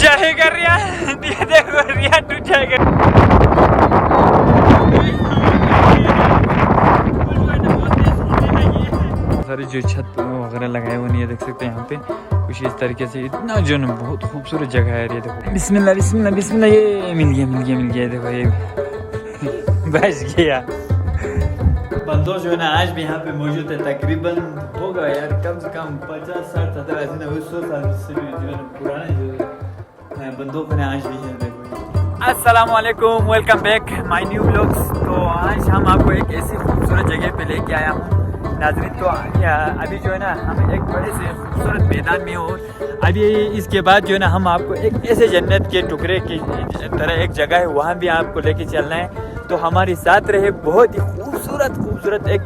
जाएगा रिया, ये देखो रिया टूट जाएगा। सारी जो छत वगैरह लगाए हुए नहीं देख सकते हैं यहाँ पे कुछ इस तरीके से। इतना जो ना बहुत खूबसूरत जगह है ये देखो। बिस्मिल्लाह बिस्मिल्लाह बिस्मिल्लाह, ये मिल गया देखो, ये बच गया। बंदों जो है ना आज भी यहाँ पे मौजूद है, तकरीबन होगा यार कम से कम 50-60 70 100 साल से भी जो पुराने जो बंदों को आज भी है देखो। अस्सलामुअलैकुम, welcome back my new vlogs. तो आज हम आपको एक ऐसी खूबसूरत जगह पे लेके आया हूँ नाज़रीन। तो अभी जो है ना हम एक बड़े से खूबसूरत मैदान में हो। अभी इसके बाद जो है ना हम आपको एक ऐसे जन्नत के टुकड़े की तरह एक जगह है वहाँ भी आपको लेके चलना है। तो हमारे साथ रहे, बहुत ही खूबसूरत एक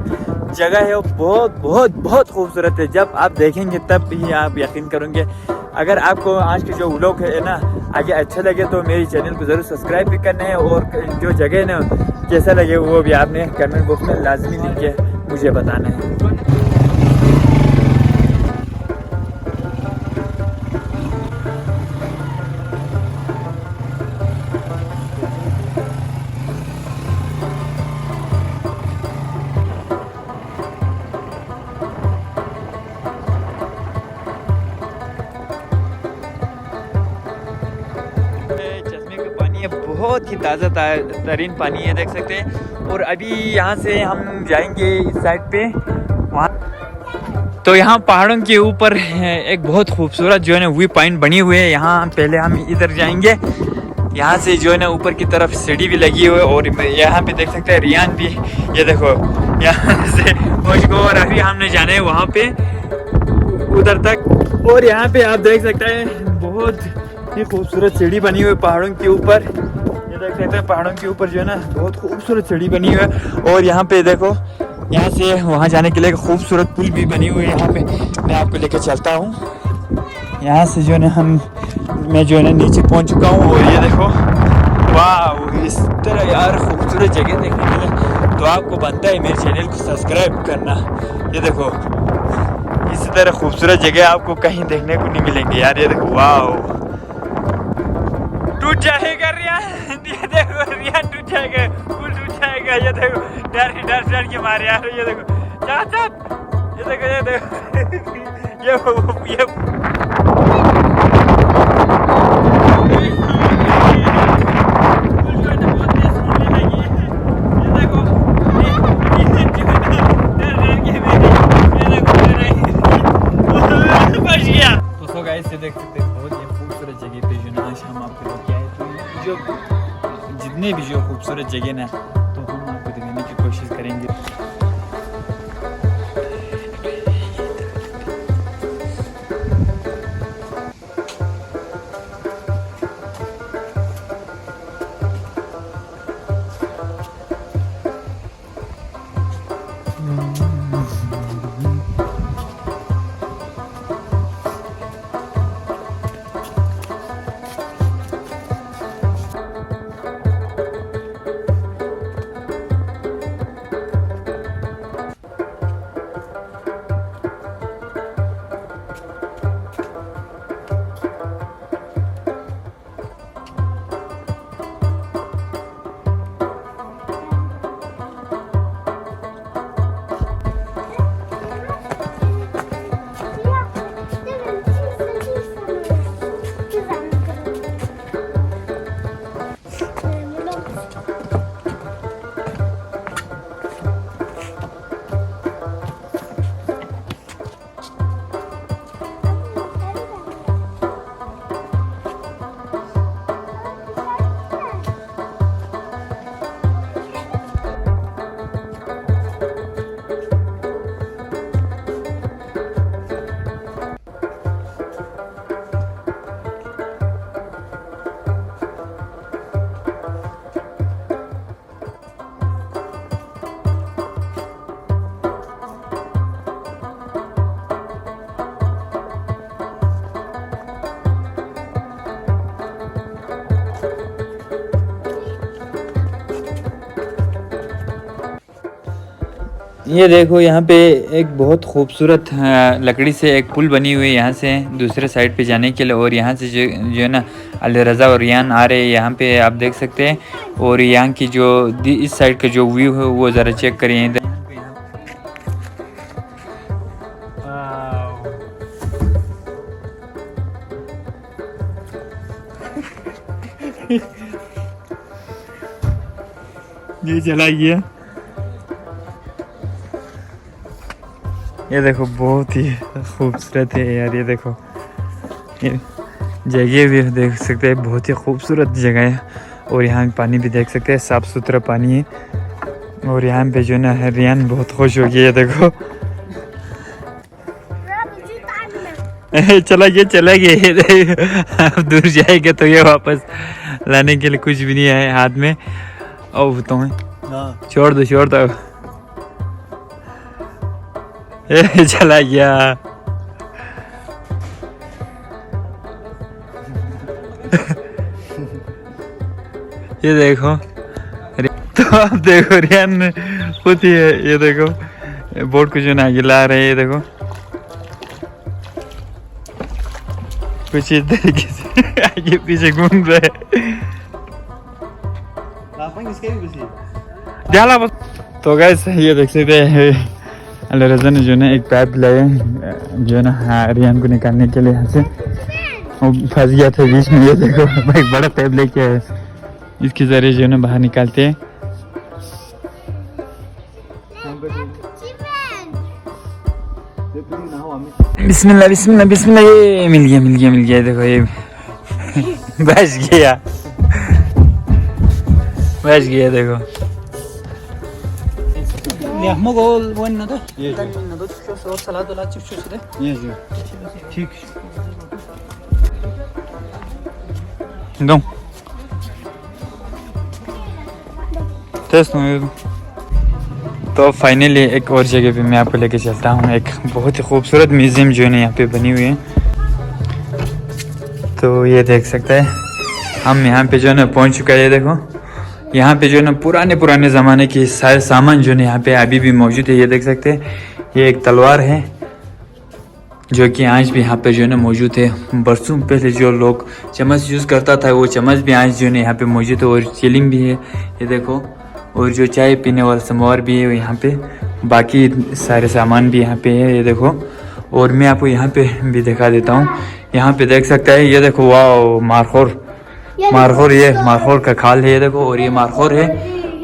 जगह है, बहुत खूबसूरत है। जब आप देखेंगे तब ही आप यकीन करेंगे। अगर आपको आज के जो व्लॉग है ना आगे अच्छा लगे तो मेरी चैनल को ज़रूर सब्सक्राइब भी करना है, और जो जगह है ना कैसा लगे वो भी आपने कमेंट बॉक्स में लाजमी लिख के मुझे बताना है। चश्मे का पानी है, बहुत ही ताज़ा तरीन पानी है देख सकते हैं। और अभी यहाँ से हम जाएंगे इस साइड पे वहाँ। तो यहाँ पहाड़ों के ऊपर एक बहुत खूबसूरत जो है ना व्यू पॉइंट बनी हुई है। यहाँ पहले हम इधर जाएंगे, यहाँ से जो है ना ऊपर की तरफ सीढ़ी भी लगी हुई है। और यहाँ पे देख सकते हैं रियान भी, ये देखो यहाँ से मुझको। और अभी हमने जाना है वहाँ पे उधर तक। और यहाँ पे आप देख सकते हैं बहुत ही खूबसूरत सीढ़ी बनी हुई है पहाड़ों के ऊपर। ये देख सकते हैं पहाड़ों के ऊपर जो है ना बहुत खूबसूरत सीढ़ी बनी हुई है। और यहाँ पे देखो यहाँ से वहाँ जाने के लिए खूबसूरत पुल भी बनी हुई है। यहाँ पे मैं आपको लेकर चलता हूँ। यहाँ से जो है ना मैं जो है ना नीचे पहुँच चुका हूँ। और ये देखो वाह, इस तरह यार खूबसूरत जगह देखने के लिए तो आपको बनता है मेरे चैनल को सब्सक्राइब करना। ये देखो इसी तरह खूबसूरत जगह आपको कहीं देखने को नहीं मिलेंगे यार। ये देखो वाह, टूट जाएगा रिया, ये देखो रिया टूट जाएगा, पुल टूट जाएगा। ये देखो डर के मारे यार। ये देखो ये देखो ये से देख सकते हैं बहुत ही खूबसूरत जगह पे जो ना आज हम आपको लेके आए। तो जो जितने भी जो खूबसूरत जगह ना तो हम आपको दिखाने की कोशिश करेंगे। ये देखो यहाँ पे एक बहुत खूबसूरत लकड़ी से एक पुल बनी हुई है यहाँ से दूसरे साइड पे जाने के लिए। और यहाँ से जो है ना अल रज़ा और रियान आ रहे हैं यहाँ पे, आप देख सकते हैं। और यहाँ की जो इस साइड का जो व्यू है वो ज़रा चेक करिए इधर। ये चला गया। ये देखो बहुत ही खूबसूरत है यार। ये देखो ये जगह भी देख सकते हैं, बहुत ही खूबसूरत जगह है। और यहाँ पानी भी देख सकते हैं, साफ़ सुथरा पानी है। और यहाँ पे जो ना रियान बहुत खुश हो गया। ये देखो चला गया। अब दूर जाएगा तो ये वापस लाने के लिए कुछ भी नहीं है हाथ में। और तो छोड़ दो चला गया। ये देखो तो आप देखो रियान खुद ही है। ये देखो बोट को जो ना आगे ला रहे हैं। ये देखो कुछ इस तरीके से आगे पीछे घूम रहे हैं। तो गाइस ये देख सकते हैं अल्लाह रज़ा ने जो ना एक पाइप लाया जो ना रियान को निकालने के लिए यहाँ से। वो फंस गया था बीच में। ये देखो एक बड़ा पाइप लेके आए, इसके ज़रिए जो ना बाहर निकालते हैं। बिस्मिल्लाह बिस्मिल्लाह बिस्मिल्लाह। ये मिल गया। देखो ये बच गया देखो। तो फाइनली एक और जगह पे मैं आपको लेके चलता हूँ। एक बहुत ही खूबसूरत म्यूज़ियम जो है ना यहाँ पे बनी हुई है। तो ये देख सकते हैं हम यहाँ पे जो है ना पहुँच चुका है। ये देखो यहाँ पे जो है ना पुराने ज़माने के सारे सामान जो है यहाँ पे अभी भी मौजूद है। ये देख सकते हैं ये एक तलवार है जो कि आज भी यहाँ पे जो है ना मौजूद है। बरसों पहले जो लोग चम्मच यूज़ करता था वो चम्मच भी आज जो है ना यहाँ पे मौजूद है। और चिलिंग भी है ये देखो। और जो चाय पीने वाला समोर भी है यहाँ पे। बाकी सारे सामान भी यहाँ पे है ये देखो। और मैं आपको यहाँ पे भी दिखा देता हूँ। यहाँ पे देख सकते हैं ये देखो वाह मारखोर ये मारखोर का खाल है ये देखो। और ये मारखोर है।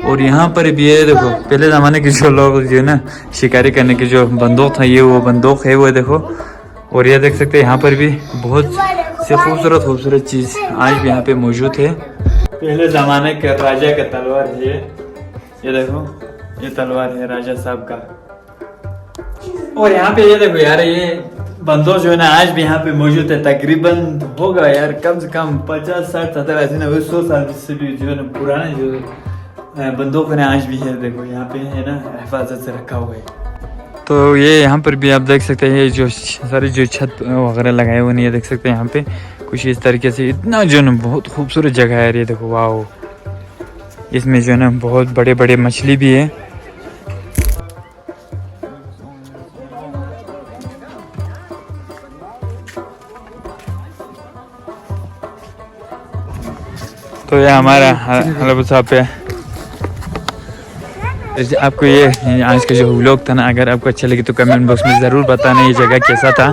और यहाँ पर भी ये देखो पहले ज़माने के जो लोग जो है ना शिकारी करने की जो बंदूक था ये वो बंदूक है वो देखो। और ये देख सकते हैं यहाँ पर भी बहुत से खूबसूरत चीज़ आज भी यहाँ पे मौजूद है। पहले ज़माने का राजा का तलवार है ये देखो। ये तलवार है राजा साहब का। और यहाँ पे ये देखो यार ये बंदूक जो है ना आज भी यहाँ पे मौजूद है। तकरीबन होगा यार कम से कम 50, 60, 70, 80, 100 साल से भी जो है ना पुराने जो बंदूक है आज भी है। देखो यहाँ पे है ना हिफाजत से रखा हुआ है। तो ये यहाँ पर भी आप देख सकते हैं जो सारी जो छत वगैरह लगाए हुए नहीं, ये देख सकते हैं यहाँ पे कुछ इस तरीके से। इतना जो है ना बहुत खूबसूरत जगह है ये देखो वाह। इसमें जो है ना बहुत बड़े मछली भी है। तो ये हमारा हलबू साहब पे आपको ये आज का जो व्लॉग था ना अगर आपको अच्छा लगे तो कमेंट बॉक्स में ज़रूर बताना ये जगह कैसा था।